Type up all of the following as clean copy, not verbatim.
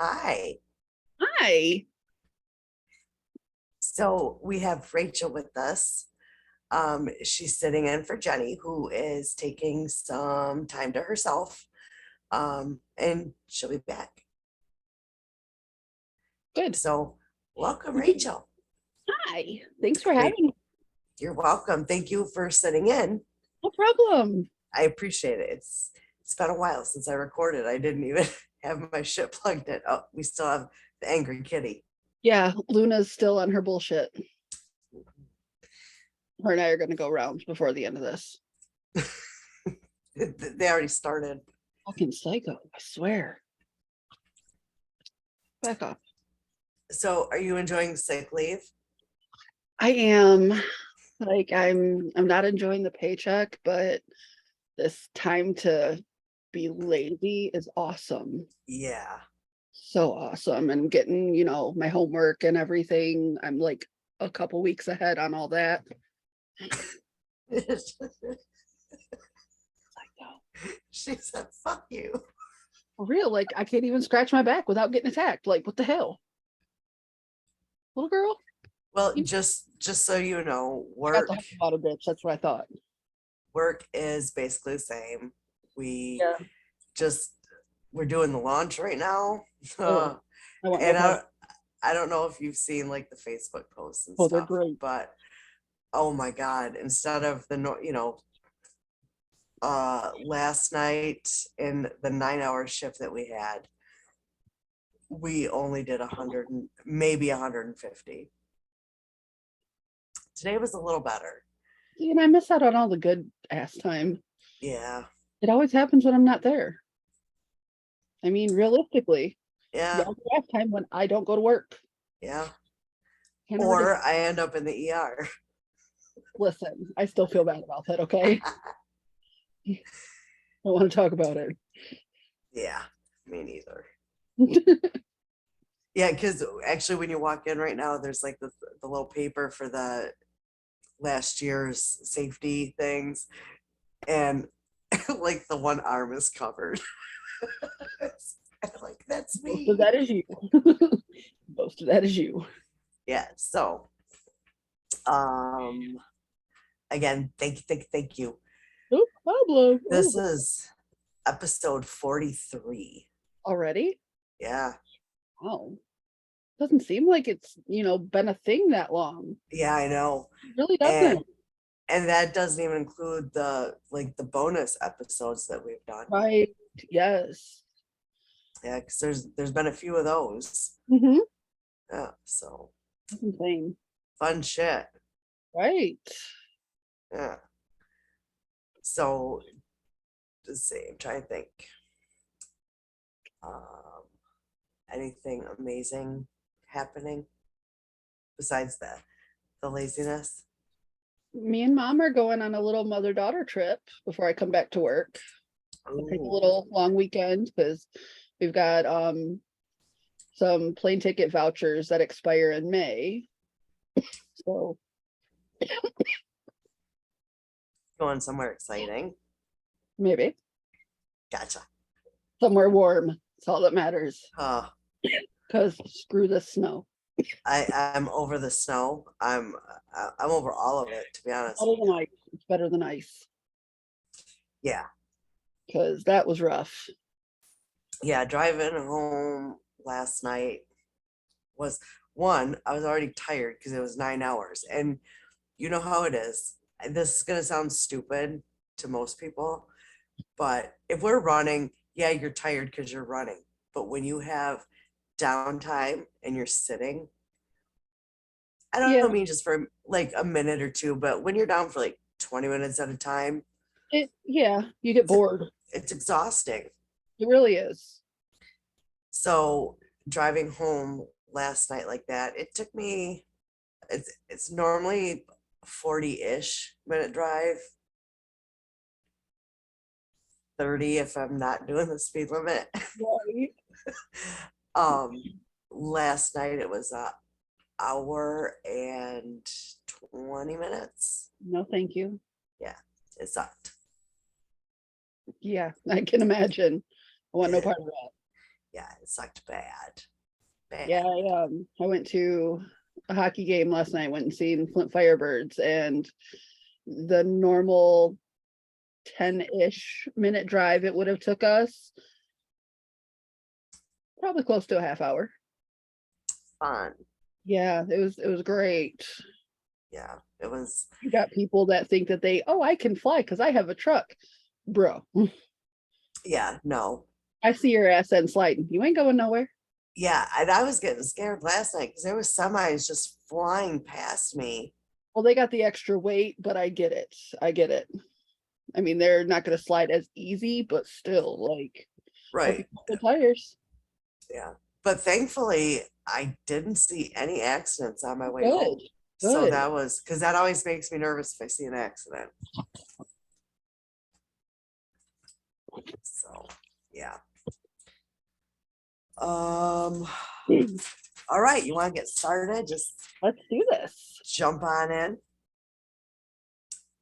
Hi. Hi. So we have Rachel with us. She's sitting in for Jenny, who is taking some time to herself. And she'll be back. Good. So welcome, Rachel. Hi. Thanks for Great. having me. You're welcome. Thank you for sitting in. No problem. I appreciate it. It's been a while since I recorded. I didn't even have my shit plugged in. Oh, we still have the angry kitty. Yeah, Luna's still on her bullshit. Her and I are going to go rounds before the end of this. They already started. Fucking psycho, I swear. Back off. So are you enjoying sick leave? I am. I'm not enjoying the paycheck, but this time to be lazy is awesome. Yeah. So awesome. And getting, my homework and everything. I'm like a couple weeks ahead on all that. She said, fuck you. For real, like I can't even scratch my back without getting attacked. Like, what the hell? Little girl? Well, just so you know, I got the whole lot of bitch. That's what I thought. work is basically the same. We Yeah. just we're doing the launch right now. Oh, I want And no part. I don't know if you've seen like the Facebook posts and Oh, they're stuff, great. but oh my God, instead of last night in the 9 hour shift that we had, we only did 100 and maybe 150. Today was a little better. And I miss out on all the good ass time. Yeah. It always happens when I'm not there. I mean, realistically, Yeah. all the ass time when I don't go to work. Yeah. Can't Or I end up in the ER. listen, I still feel bad about that, okay? I don't want to talk about it. Yeah, me neither. Yeah, because actually, when you walk in right now, there's like the little paper for the last year's safety things, and like the one arm is covered. Like, that's Most of me. that is you. Most of that is you. Yeah. So, um, again, thank you. No problem. This is episode 43. Already? Yeah. Wow. Doesn't seem like it's, been a thing that long. Yeah, I know. It really And doesn't. and that doesn't even include the bonus episodes that we've done. Right. Yes. Yeah, because there's been a few of those. Mm-hmm. Yeah, so That's insane. fun shit. Right. Yeah. So let's see, I'm trying to think. Um, anything amazing happening besides the laziness? Me and mom are going on a little mother-daughter trip before I come back to work. We'll take a Ooh, little long weekend because we've got some plane ticket vouchers that expire in May. So going somewhere exciting. maybe Gotcha. somewhere warm. That's all that matters. Uh, Because screw the snow. I'm over the snow. I'm over all of it, to be honest. Better than ice. It's better than ice. Yeah. Because that was rough. Yeah, driving home last night was one, I was already tired because it was 9 hours. And you know how it is. This is going to sound stupid to most people, but if we're running, yeah, you're tired because you're running. But when you have downtime and you're sitting, I Yeah, don't mean just for like a minute or two, but when you're down for like 20 minutes at a time, you get it's, bored. it's exhausting. It really is. So driving home last night like that, it took me, it's normally 40-ish minute drive, 30 if I'm not doing the speed limit. Right. um Last night it was a hour and 20 minutes. No, thank you. Yeah, it sucked. Yeah, I can imagine. I want no part of that. Yeah, it sucked bad. Bad. Yeah, I went to a hockey game last night, went and seen Flint Firebirds, and the normal 10-ish minute drive it would have took us, probably close to a half hour. Fun. Yeah, it was great. Yeah, it was. You got people that think that I can fly because I have a truck. Bro, Yeah, no. I see your ass and sliding. You ain't going nowhere. Yeah, and I was getting scared last night because there was semis just flying past me. Well, they got the extra weight, but I get it. I get it. I mean, they're not going to slide as easy, but still, like, hope you Right. got the tires. Yeah. But thankfully, I didn't see any accidents on my way Good, home. So good. that was because that always makes me nervous if I see an accident. So, yeah. All right, you want to get started? Just Let's do this. jump on in.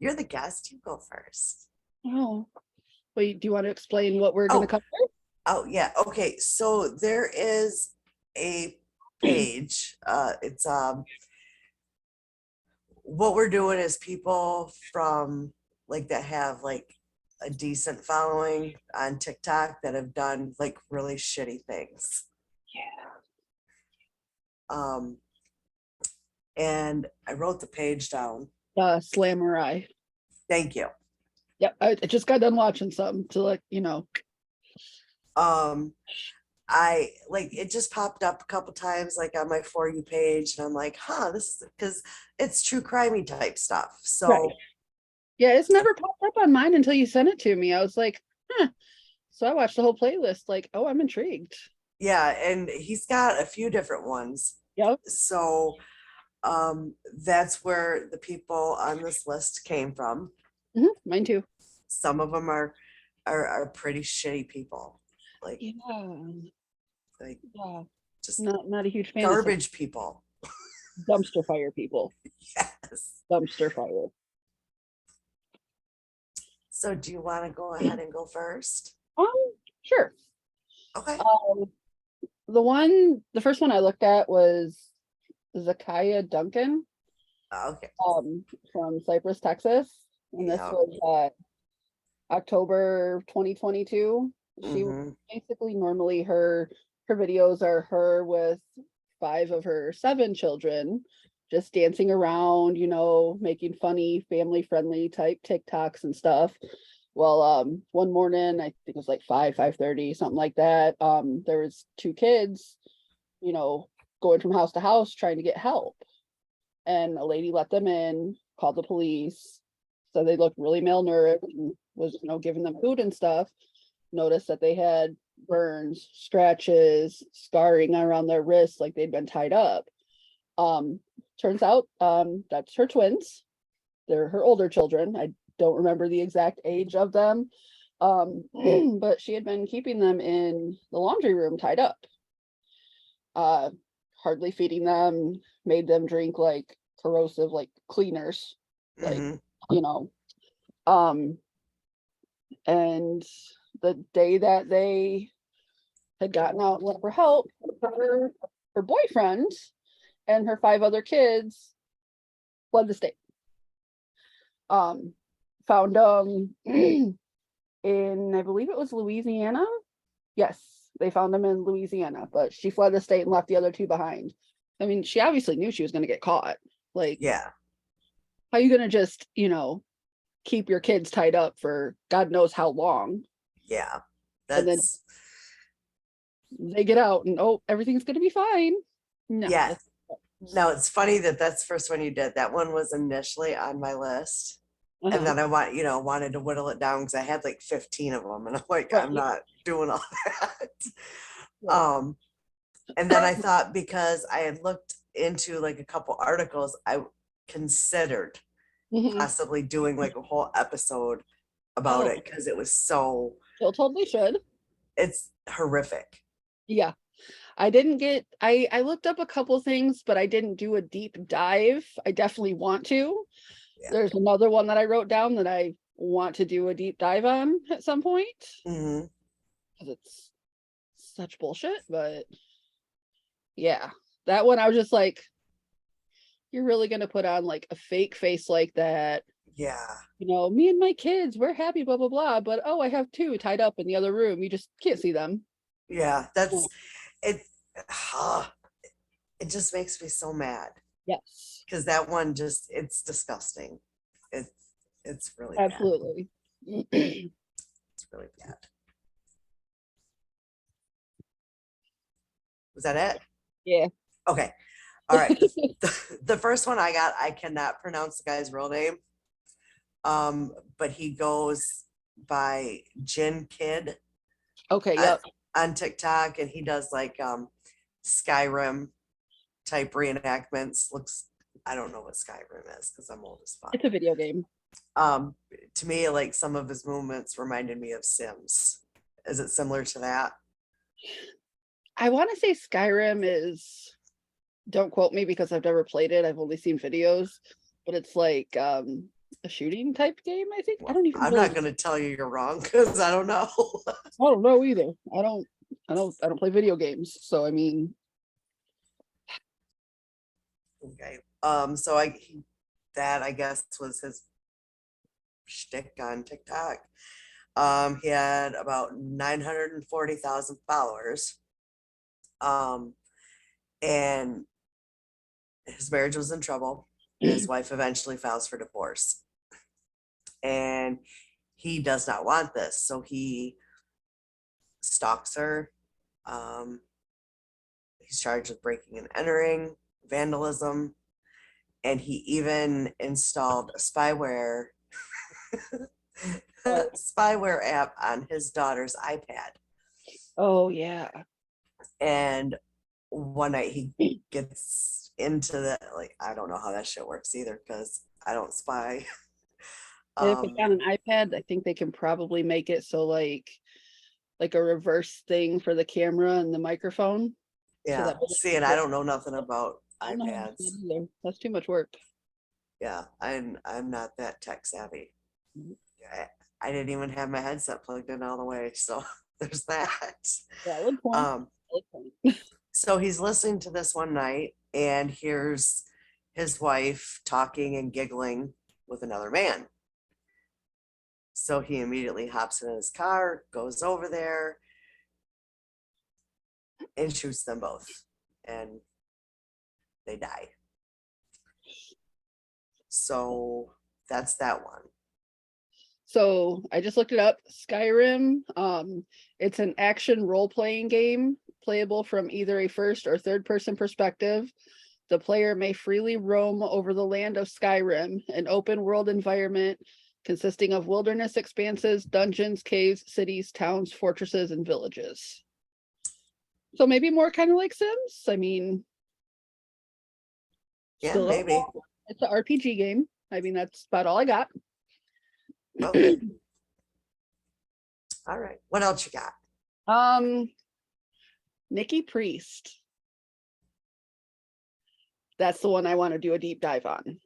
You're the guest. You go first. Oh, wait, do you want to explain what we're going to Oh, cover? oh yeah. Okay. So there is a page. It's what we're doing is people from like that have like a decent following on TikTok that have done like really shitty things. Um, and I wrote the page down. Slamurai. Thank you. Yep, I just got done watching something to like, Um, I like it just popped up a couple times like on my For You page, and I'm like, huh, this is because it's true crimey type stuff. right. So Yeah, it's never popped up on mine until you sent it to me. I was like, huh. So I watched the whole playlist, like, oh, I'm intrigued. yeah, and he's got a few different ones. Yep. So that's where the people on this list came from. Mine too. Some of them are pretty shitty people. Like like Yeah. just Not a huge fan of garbage people. dumpster fire people. Yes. Dumpster fire. So do you want to go ahead and go first? Um, sure. Okay. The first one I looked at was Zakiya Duncan, Okay. from Cypress, Texas. And this Yeah. was October 2022. She Mhm. basically normally her videos are her with 5 of her 7 children just dancing around, making funny family friendly type TikToks and stuff. Well, one morning, I think it was like 5:30, something like that. There was 2 kids, going from house to house trying to get help. And a lady let them in, called the police. So they looked really malnourished and was, giving them food and stuff. Noticed that they had burns, scratches, scarring around their wrists, like they'd been tied up. Turns out that's her twins. They're her older children. I don't remember the exact age of them. But she had been keeping them in the laundry room tied up. Hardly feeding them, made them drink like corrosive like cleaners, like, Mhm. you know. Um and the day that they had gotten out and went for help, her boyfriend and her 5 other kids fled the state. Found them in, I believe it was Louisiana. Yes, they found them in Louisiana, but she fled the state and left the other 2 behind. I mean, she obviously knew she was going to get caught. Like, Yeah. how are you going to just, keep your kids tied up for God knows how long? Yeah. And then That's they get out and, oh, everything's going to be fine. No. yeah. No, it's funny that that's the first one you did. That one was initially on my list. And then I wanted to whittle it down because I had like 15 of them. And I'm like, I'm not doing all that. Right. And then I thought because I had looked into like a couple articles, I considered Mhm. possibly doing like a whole episode about Oh, it because it was so, still totally should. it's horrific. Yeah. I looked up a couple things, but I didn't do a deep dive. I definitely want to. Yeah. There's another one that I wrote down that I want to do a deep dive on at some point Hmm. because it's such bullshit, but yeah, that one I was just like, you're really gonna put on like a fake face like that? Yeah. Me and my kids, we're happy, blah blah blah, but oh, I have two tied up in the other room. You just can't see them. Yeah. Yeah. That's it. It just makes me so mad Yes, because that one just, it's disgusting. It's it's really bad. absolutely. It's really bad. Was that it? Yeah. Okay. All right. The first one I got, I cannot pronounce the guy's real name. But he goes by Jin Kid Okay, on, yep. on TikTok, and he does like Skyrim type reenactments. Looks, I don't know what Skyrim is because I'm old as fuck. It's a video game. Um, to me, like some of his movements reminded me of Sims. Is it similar to that? I want to say Skyrim is, don't quote me because I've never played it. I've only seen videos, but it's like a shooting type game, I think. I don't even I'm really, not going to tell you you're wrong because I don't know. I don't know either. I don't play video games. So I mean, Okay. So that I guess was his shtick on TikTok. He had about 940,000 followers. Um, and his marriage was in trouble. His wife eventually files for divorce. And he does not want this. So he stalks her. Um, he's charged with breaking and entering, vandalism, and he even installed a spyware app on his daughter's iPad. oh yeah. And one night he gets into the, like, I don't know how that shit works either because I don't spy. If it's on an iPad, I think they can probably make it so like a reverse thing for the camera and the microphone. So Yeah. that way See, and I don't know nothing about I don't know how to do iPads. that either. That's too much work. Yeah, I'm not that tech savvy. Mhm. I didn't even have my headset plugged in all the way, so there's that. Valid point. Um, Valid point. so he's listening to this one night and hears his wife talking and giggling with another man. So he immediately hops in his car, goes over there, and shoots them both, and they die. So that's that one. So I just looked it up. Skyrim. It's an action role-playing game playable from either a first or third person perspective. The player may freely roam over the land of Skyrim, an open world environment consisting of wilderness expanses, dungeons, caves, cities, towns, fortresses, and villages. So maybe more kind of like Sims. I mean, Yeah, still maybe. it's an RPG game. I mean, that's about all I got. Okay. All right. What else you got? Nikki Priest. That's the one I want to do a deep dive on.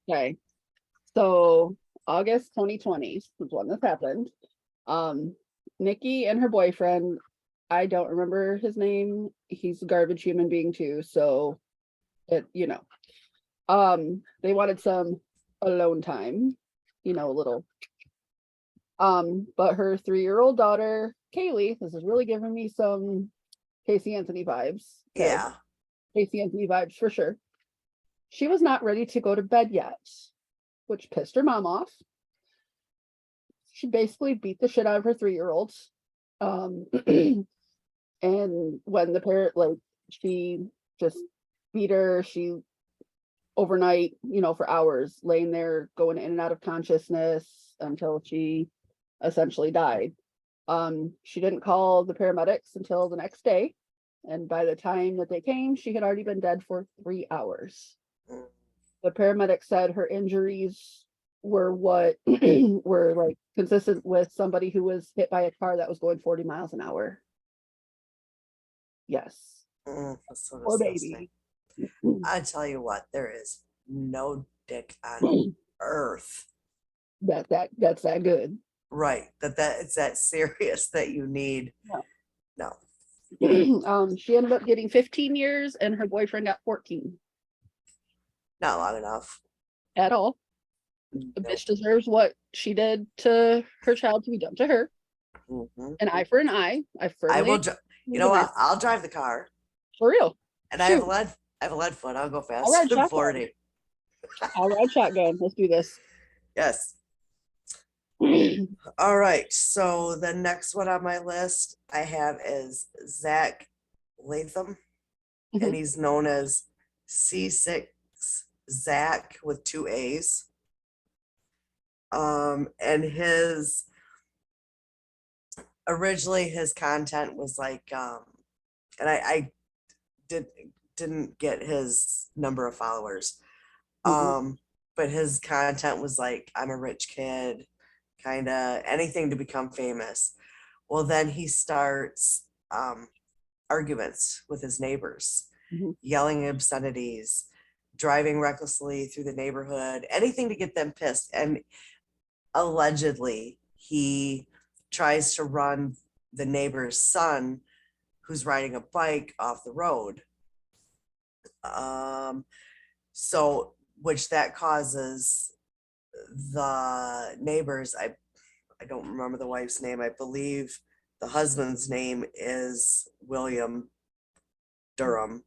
Okay. So August 2020 was when this happened. Nikki and her boyfriend, I don't remember his name. He's a garbage human being too. So they wanted some alone time, a little. But her 3-year-old daughter, Kaylee, this is really giving me some Casey Anthony vibes. Okay. Yeah. Casey Anthony vibes for sure. She was not ready to go to bed yet, which pissed her mom off. She basically beat the shit out of her 3-year-old. And when the parent, she just beat her, she overnight, for hours, laying there, going in and out of consciousness until she essentially died. She didn't call the paramedics until the next day. And by the time that they came, she had already been dead for 3 hours. The paramedics said her injuries were what were like consistent with somebody who was hit by a car that was going 40 miles an hour. Yes. That's so Poor disgusting. baby. I tell you what, there is no dick on earth. That's that good. Right. That it's that serious that you need Yeah. No, She ended up getting 15 years and her boyfriend got 14 not long enough. at all. The Nope. bitch deserves what she did to her child to be done to her. Mhm. An eye for an eye. I I firmly will. agree You with know the man. what? I'll drive the car, For real. and Shoot. I have a lead foot. I'll go I'll faster ride than shotgun. 40. I'll ride shotgun. Let's do this. Yes. All right. So the next one on my list I have is Zach Latham, and Mhm. he's known as C6 Zach with two A's. And his originally his content was like, and I did didn't get his number of followers. Mhm. But his content was like, I'm a rich kid, kind of anything to become famous. Well, then he starts arguments with his neighbors, Mhm. yelling obscenities, driving recklessly through the neighborhood, anything to get them pissed. And allegedly, he tries to run the neighbor's son who's riding a bike off the road. So, which that causes the neighbors, I don't remember the wife's name. I believe the husband's name is William Durham.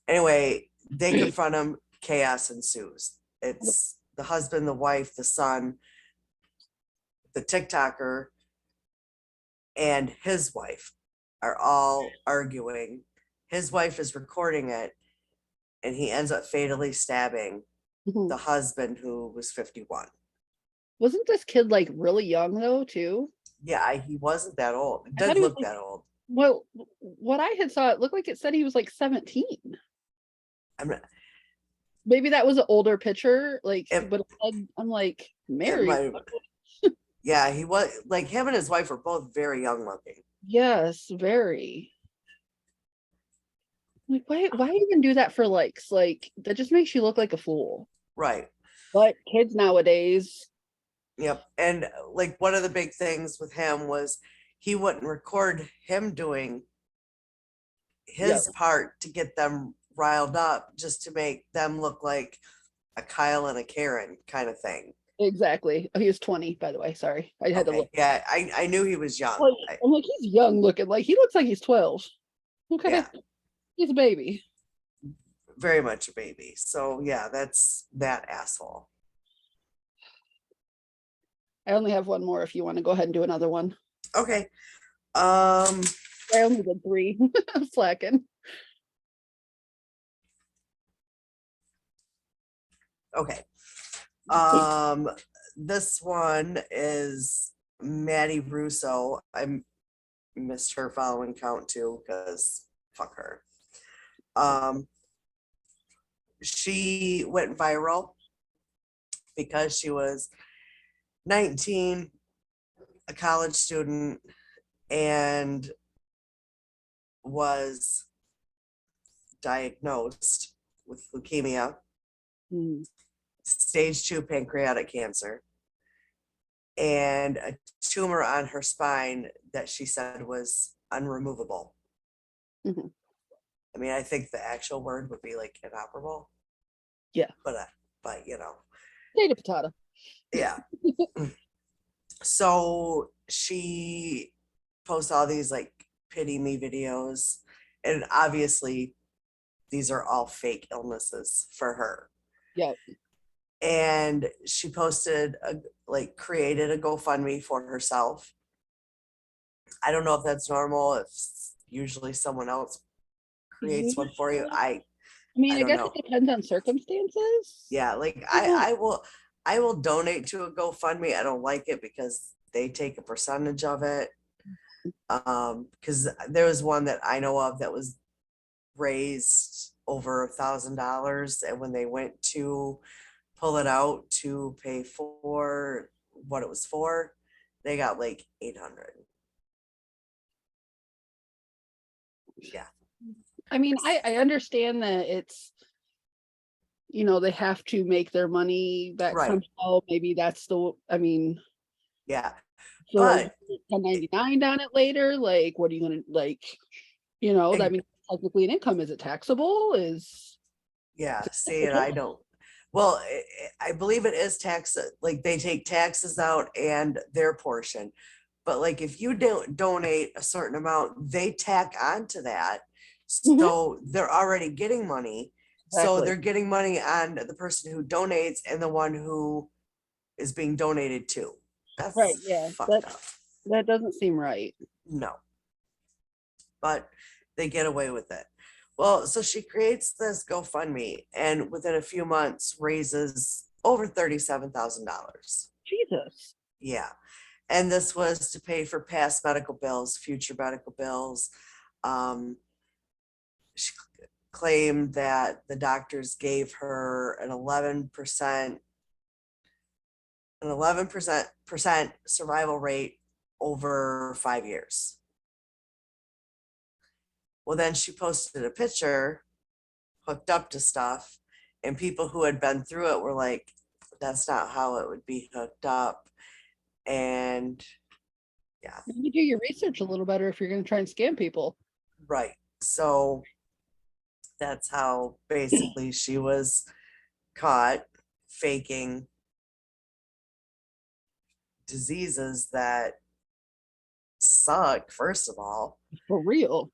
Anyway, they confront him, chaos ensues. It's the husband, the wife, the son, the TikToker, and his wife are all arguing. His wife is recording it, and he ends up fatally stabbing Mhm. the husband who was 51. Wasn't this kid like really young though, too? Yeah, he wasn't that old. It I thought doesn't he was look like, that old. well, what I had saw, it looked like it said he was like 17. I'm not, Maybe that was an older picture, like, it, but I'm like, it married. might, yeah, he was like him and his wife were both very young looking. Yes, very. Like, why even do that for likes? Like, that just makes you look like a fool. Right. But kids nowadays, Yep. And like one of the big things with him was he wouldn't record him doing yeah, his part to get them riled up just to make them look like a Kyle and a Karen kind of thing. exactly. Oh, he was 20, by the way. Sorry, I had to Okay. look. Yeah, I knew he was young. Like, I'm like, he's young looking. Like, he looks like he's 12. Okay, Yeah, he's a baby. very much a baby. So yeah, that's that asshole. I only have one more if you want to go ahead and do another one. Okay. I only did three. I'm slacking. Okay. This one is Maddie Russo. I missed her following count too because fuck her. Um, she went viral because she was 19, a college student, and was diagnosed with leukemia, Mm. stage 2 pancreatic cancer, and a tumor on her spine that she said was unremovable. Mhm. I mean, I think the actual word would be like inoperable, Yeah, but you know, potato potato. yeah. So she posts all these like pity me videos, and obviously these are all fake illnesses for her. Yeah. And she posted created a GoFundMe for herself. I don't know if that's normal, if usually someone else creates one for you. I mean, I I don't guess know. it depends on circumstances. Yeah, like Yeah. I will donate to a GoFundMe. I don't like it because they take a percentage of it. Because there was one that I know of that was raised over $1,000, and when they went to pull it out to pay for what it was for, they got like 800. Yeah, I mean, I understand that it's, they have to make their money back right. somehow. Maybe that's I mean, Yeah, So are you But 1099 on it later? Like, what are you gonna like, you know, I eh, mean, technically an income, is it taxable? Is yeah, see, and I significant? don't. Well, I believe it is tax, like they take taxes out and their portion. But like if you don't donate a certain amount, they tack onto that. Mhm, So they're already getting money. So exactly. they're getting money on the person who donates and the one who is being donated to. Right, That's yeah, fucked up. that doesn't seem right. No, but they get away with it. Well, so she creates this GoFundMe and within a few months raises over $37,000. Jesus. Yeah. And this was to pay for past medical bills, future medical bills. Um, she claimed that the doctors gave her an 11% survival rate over 5 years. Well, then she posted a picture hooked up to stuff, and people who had been through it were like, that's not how it would be hooked up. And yeah, Maybe do your research a little better if you're gonna try and scam people. right. So that's how basically she was caught faking diseases that suck, first of all. For real.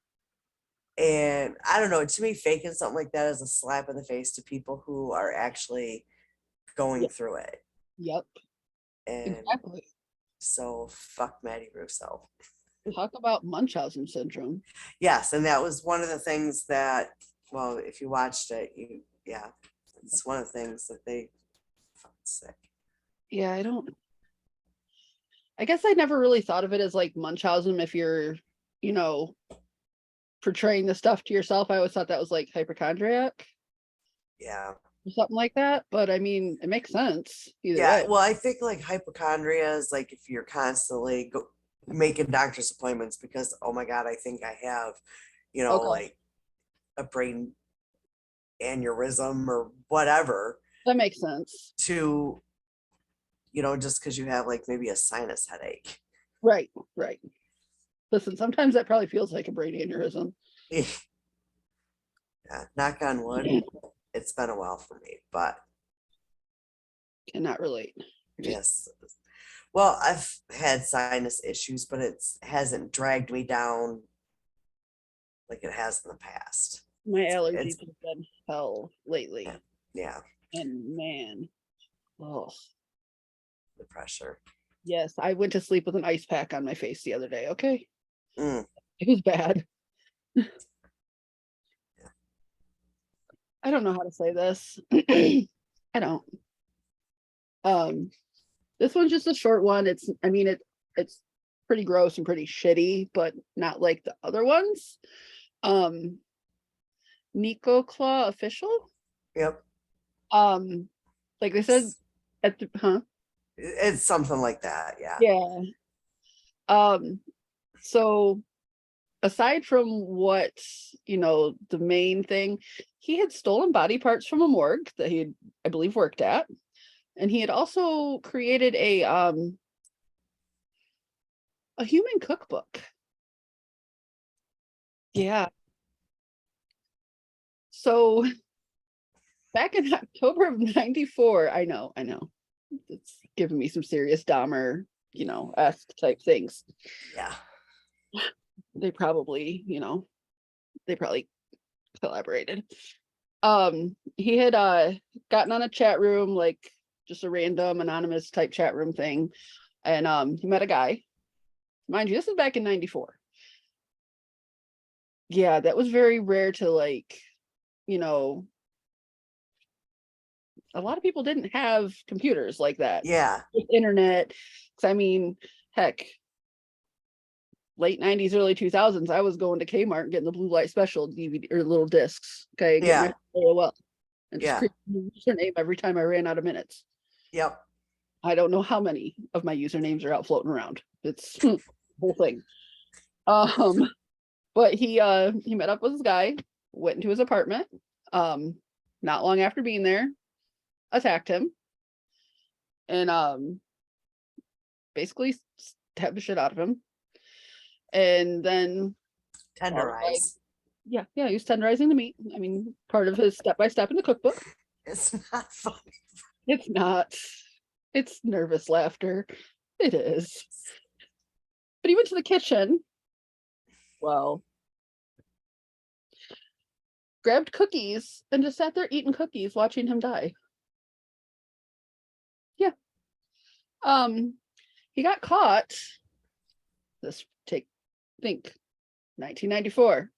And I don't know, to me, faking something like that is a slap in the face to people who are actually going Yep. through it. Yep. And Exactly. so fuck Maddie Russo. Talk about Munchausen syndrome. Yes, and that was one of the things that, well, if you watched it, yeah, it's one of the things that they fucking sick. Yeah, I guess I never really thought of it as like Munchausen if you're, you know, portraying the stuff to yourself. I always thought that was like hypochondriac Yeah. or something like that. But I mean, it makes sense either Yeah, way. well, I think like hypochondria is like if you're constantly making doctor's appointments because, oh my God, I think I have, Okay. like a brain aneurysm or whatever, That makes sense. to, just because you have like maybe a sinus headache. Right, right. Listen, sometimes that probably feels like a brain aneurysm. Yeah, knock on wood. It's been a while for me, but Cannot relate. yes. Well, I've had sinus issues, but it's hasn't dragged me down like it has in the past. My It's allergies have been hell yeah, lately. yeah, And man, oh, the pressure. yes, I went to sleep with an ice pack on my face the other day. Okay. Mm, It was bad. yeah. I don't know how to say this. I don't. Um, this one's just a short one. I mean, it's pretty gross and pretty shitty, but not like the other ones. Um, Nico Claw official. Yep. Um, like they said It's, at the it's something like that. Yeah. yeah. Um, so aside from what, the main thing, he had stolen body parts from a morgue that he had, I believe, worked at. And he had also created a human cookbook. Yeah. So back in October of 94, I know. It's giving me some serious Dahmer, esque type things. Yeah. They probably, they probably collaborated. He had gotten on a chat room, like just a random anonymous type chat room thing, and he met a guy. Mind you, this is back in 94. Yeah, that was very rare to like, you know, a lot of people didn't have computers like that. Yeah. With internet. 'Cause I mean, heck, late 90s, early 2000s, I was going to Kmart and getting the Blue Light Special DVD or little discs. Okay, get my Yeah. AOL and just Yeah. create a new username every time I ran out of minutes. Yep. I don't know how many of my usernames are out floating around. It's the whole thing. Um, but he met up with this guy, went into his apartment, um, not long after being there, attacked him, and basically stab the shit out of him. And then Tenderize. yeah, he was tenderizing the meat. I mean, part of his step by step in the cookbook. It's not funny. It's not. It's nervous laughter. It is. But he went to the kitchen. Well, grabbed cookies and just sat there eating cookies, watching him die. Yeah. He got caught. Think 1994.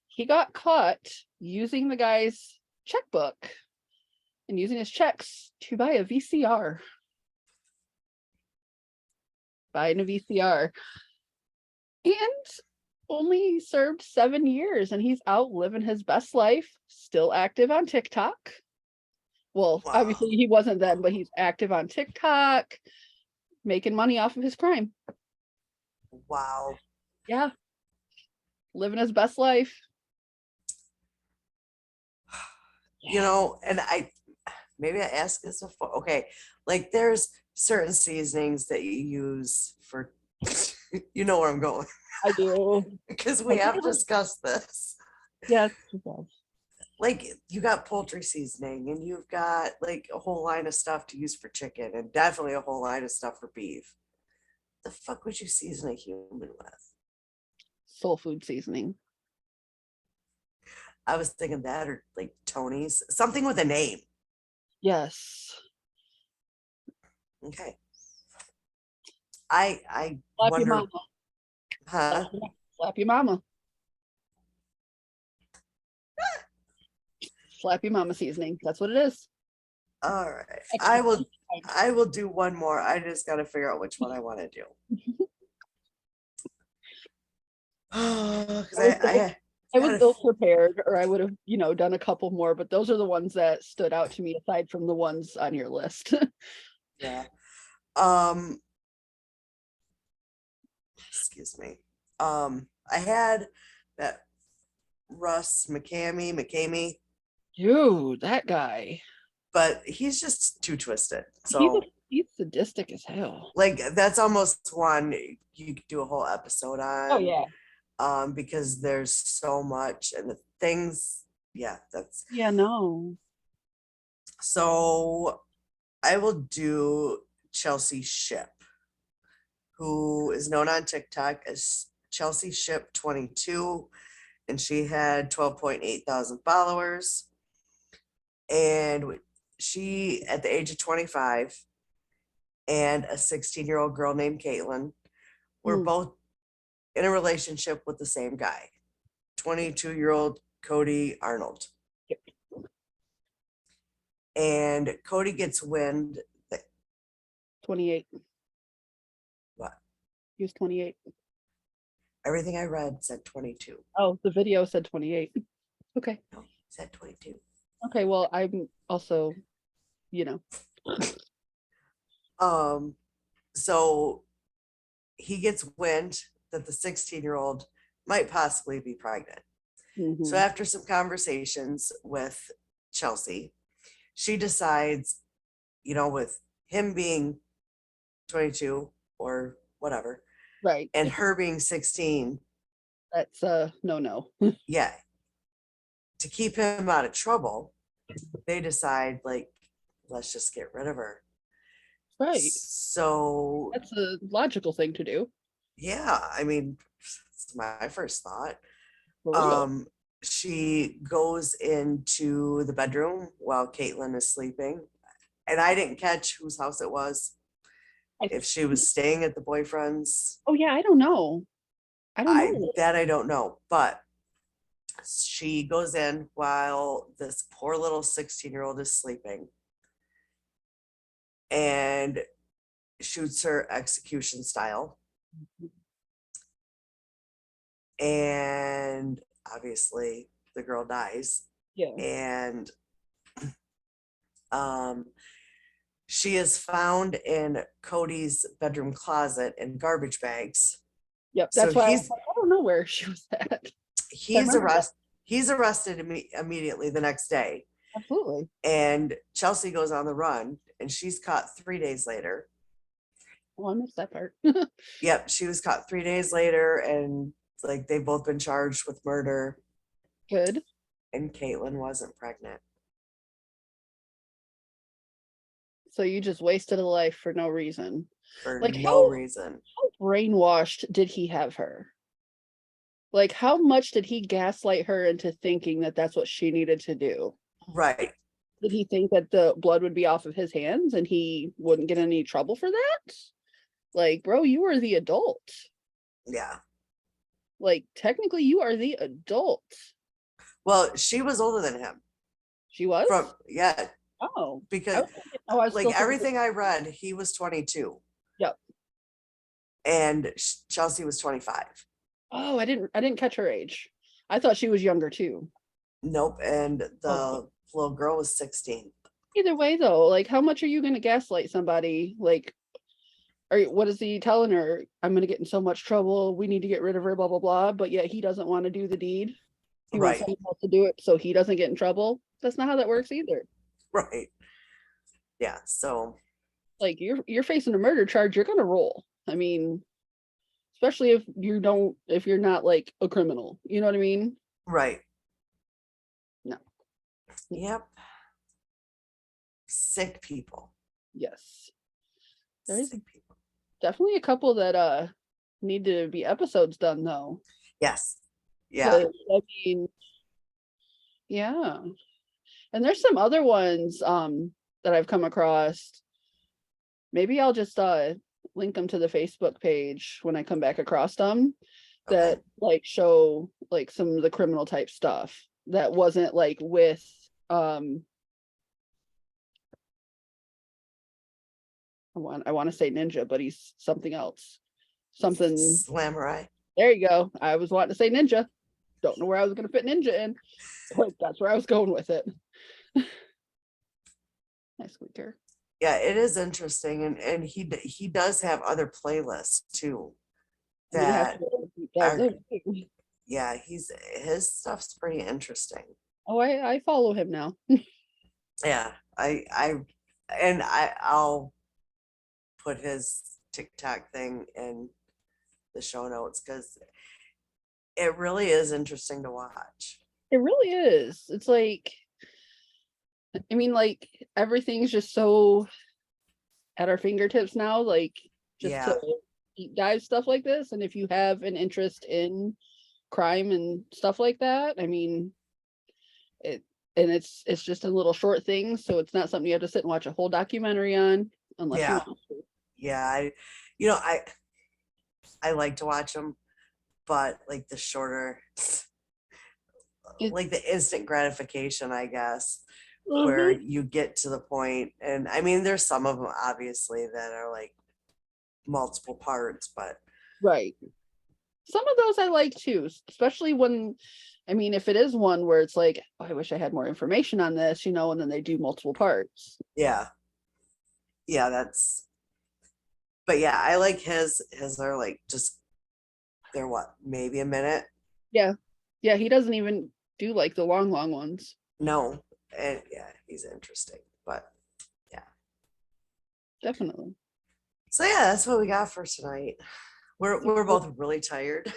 He got caught using the guy's checkbook and using his checks to buy a VCR. Buying a VCR. And only served 7 years, and he's out living his best life, still active on TikTok. Well, Wow. obviously he wasn't then, but he's active on TikTok, making money off of his crime. Wow. Yeah. Living his best life. You know, and maybe I asked this before. Okay, like there's certain seasonings that you use for, you know where I'm going, I do. because we have discussed this. Yes. Like you got poultry seasoning, and you've got like a whole line of stuff to use for chicken, and definitely a whole line of stuff for beef. The fuck would you season a human with? Soul food seasoning. I was thinking that, or like Tony's, something with a name. Yes. Okay. I Slap your wonder, mama. huh? Slap your mama. Slap your mama seasoning. That's what it is. All right. Extra I will do one more. I just got to figure out which one I want to do. Oh, because I was ill prepared, or I would have, done a couple more, but those are the ones that stood out to me aside from the ones on your list. yeah. Excuse me. I had that Russ McCamey, Dude, that guy. but he's just too twisted. So He's sadistic as hell. like that's almost one you could do a whole episode on. Oh yeah. Because there's so much, and the things, that's no. so I will do Chelsea Ship, who is known on TikTok as Chelsea Ship 22, and she had 12.8 thousand followers. And she, at the age of 25, and a 16-year-old girl named Caitlin were both in a relationship with the same guy, 22-year-old Cody Arnold. Yep. And Cody gets wind that 28. what? He was 28. Everything I read said 22. Oh, the video said 28. Okay. No, it said 22. Okay, well, I'm also, So he gets wind that the 16-year-old might possibly be pregnant. Mhm. So after some conversations with Chelsea, she decides, with him being 22 or whatever, Right. and her being 16, That's no. yeah, to keep him out of trouble, they decide, like, let's just get rid of her. Right. So That's a logical thing to do. yeah, I mean, it's my first thought. For real. She goes into the bedroom while Caitlin is sleeping, and I didn't catch whose house it was. If she was staying at the boyfriend's, Oh yeah, I don't know. I don't know. I don't know, but she goes in while this poor little 16-year-old is sleeping and shoots her execution style. And obviously the girl dies. Yeah. And she is found in Cody's bedroom closet in garbage bags. Yep. That's why I he's don't know where she was at. he's arrested immediately the next day. Absolutely. And Chelsea goes on the run, and she's caught 3 days later. Oh, I missed that part. Yep, she was caught 3 days later, and like they've both been charged with murder, Good. and Caitlin wasn't pregnant. So you just wasted a life for no reason. For Like no how reason. brainwashed did he have her? Like how much did he gaslight her into thinking that that's what she needed to do? Right. Did he think that the blood would be off of his hands and he wouldn't get any trouble for that? Like, bro, you are the adult. Yeah. Like, technically, you are the adult. Well, she was older than him. She was? Yeah, Oh. because I was like still thinking- everything I read, he was 22. Yep. And Chelsea was 25. Oh, I didn't catch her age. I thought she was younger too. Nope. And the Oh. little girl was 16. Either way, though, like, how much are you going to gaslight somebody? Like, what is he telling her? I'm going to get in so much trouble. We need to get rid of her, blah, blah, blah. But yet he doesn't want to do the deed. He wants Right. someone else to do it so he doesn't get in trouble. That's not how that works either. Right. Yeah. So Like, you're facing a murder charge, you're going to roll. I mean, especially if you're not like a criminal. You know what I mean? right. No. Yep. Sick people. Yes. There is Sick people. definitely a couple that need to be episodes done though. Yes. Yeah. 'Cause, I mean, yeah. And there's some other ones that I've come across. Maybe I'll just link them to the Facebook page when I come back across them that Okay. like show like some of the criminal type stuff that wasn't like with I want to say ninja, but he's something else. Something. Slamurai. There you go. I was wanting to say ninja. Don't know where I was going to fit ninja in, but that's where I was going with it. Nice squeaker. Yeah, it is interesting, and he does have other playlists too. I'm gonna have That to are, dive in. yeah, his stuff's pretty interesting. Oh, I follow him now. Yeah, I'll put his TikTok thing in the show notes because it really is interesting to watch. It really is. It's like, I mean, like everything's just so at our fingertips now, like just Yeah, to deep dive stuff like this. And if you have an interest in crime and stuff like that, I mean, it's just a little short thing, so it's not something you have to sit and watch a whole documentary on unless you yeah, want to. yeah. I like to watch them, but like the shorter, It- like the instant gratification, I guess, where Mhm. you get to the point, and I mean, there's some of them obviously that are like multiple parts, but Right. Some of those I like too, especially when, I mean, if it is one where it's like, oh, I wish I had more information on this, and then they do multiple parts. yeah, but yeah, I like his are like just they're what, maybe a minute. Yeah. Yeah, he doesn't even do like the long ones. No, and yeah, he's interesting, but yeah. Definitely. So yeah, that's what we got for tonight. We're both really tired.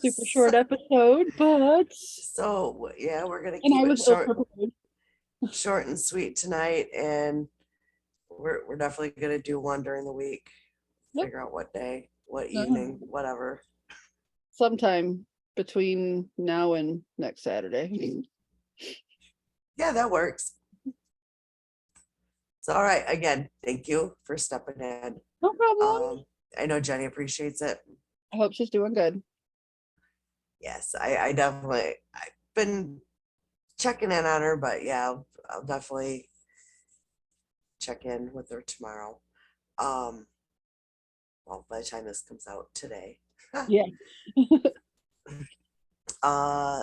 Super short episode, but So yeah, we're gonna and I keep it was ill short, prepared. short and sweet tonight, and we're definitely gonna do one during the week. Yep. Figure out what day, what Uh-huh. evening, whatever. Sometime between now and next Saturday. Yeah, that works. So all right, again, thank you for stepping in. No problem. I know Jenny appreciates it. I hope she's doing good. Yes, I definitely I've been checking in on her, but yeah, I'll definitely check in with her tomorrow. Well, by the time this comes out today. Yeah.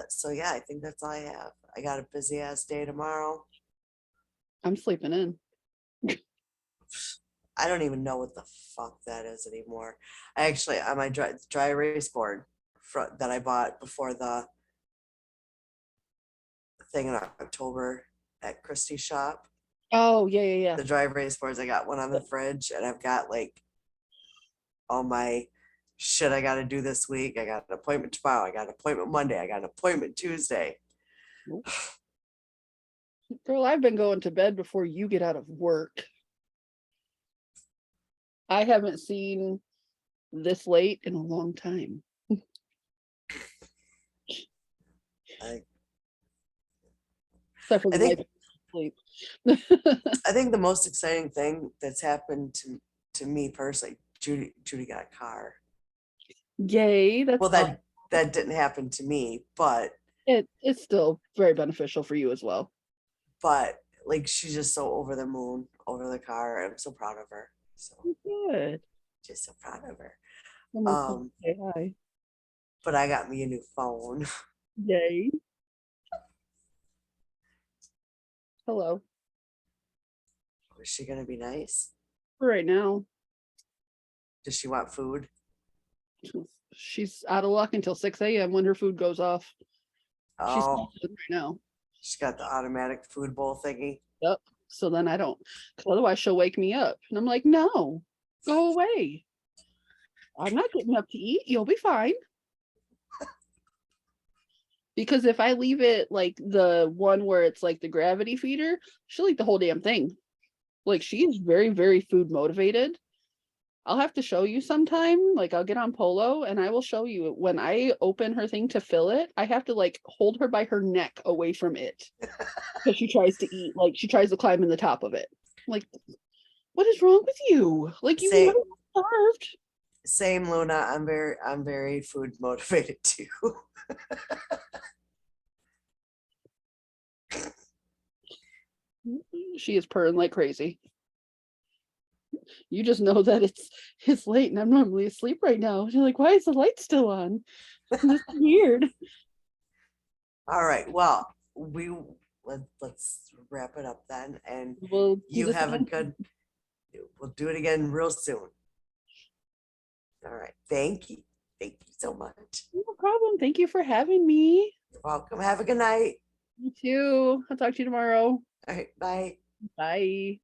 So yeah, I think that's all I have. I got a busy ass day tomorrow. I'm sleeping in. I don't even know what the fuck that is anymore. I actually on my dry erase board that I bought before the thing in October at Christie's shop. Oh, yeah. The dry erase boards, I got one on the fridge, and I've got like all my shit I got to do this week. I got an appointment tomorrow. I got an appointment Monday. I got an appointment Tuesday. Girl, I've been going to bed before you get out of work. I haven't seen this late in a long time. I, Except for I the think night sleep. I think the most exciting thing that's happened to me personally, Judy got a car. Yay, that's Well, that didn't happen to me, but it's still very beneficial for you as well. like she's just so over the moon over the car. I'm so proud of her. So Good. just so proud of her. Someone come say hi. But I got me a new phone. Yay. Hello. Is she gonna be nice? For right now, Does she want food? she's out of luck until 6 a.m. when her food goes off. She's Oh, right now. she's got the automatic food bowl thingy. Yep. So then I don't, 'cause otherwise she'll wake me up. And I'm like, no, go away. I'm not getting up to eat. You'll be fine. Because if I leave it like the one where it's like the gravity feeder, she'll eat the whole damn thing. Like she is very, very food motivated. I'll have to show you sometime. Like I'll get on Polo and I will show you when I open her thing to fill it, I have to like hold her by her neck away from it. Because she tries to eat, like she tries to climb in the top of it. Like, what is wrong with you? Like you Same, never starved. same Luna. I'm very food motivated too. She is purring like crazy. You just know that it's late and I'm normally asleep right now. You're like, why is the light still on? This is weird. All right. Well, let's wrap it up then. And We'll do you this have a again. good, we'll do it again real soon. All right. Thank you. Thank you so much. No problem. Thank you for having me. You're welcome. Have a good night. You too. I'll talk to you tomorrow. All right. Bye. Bye.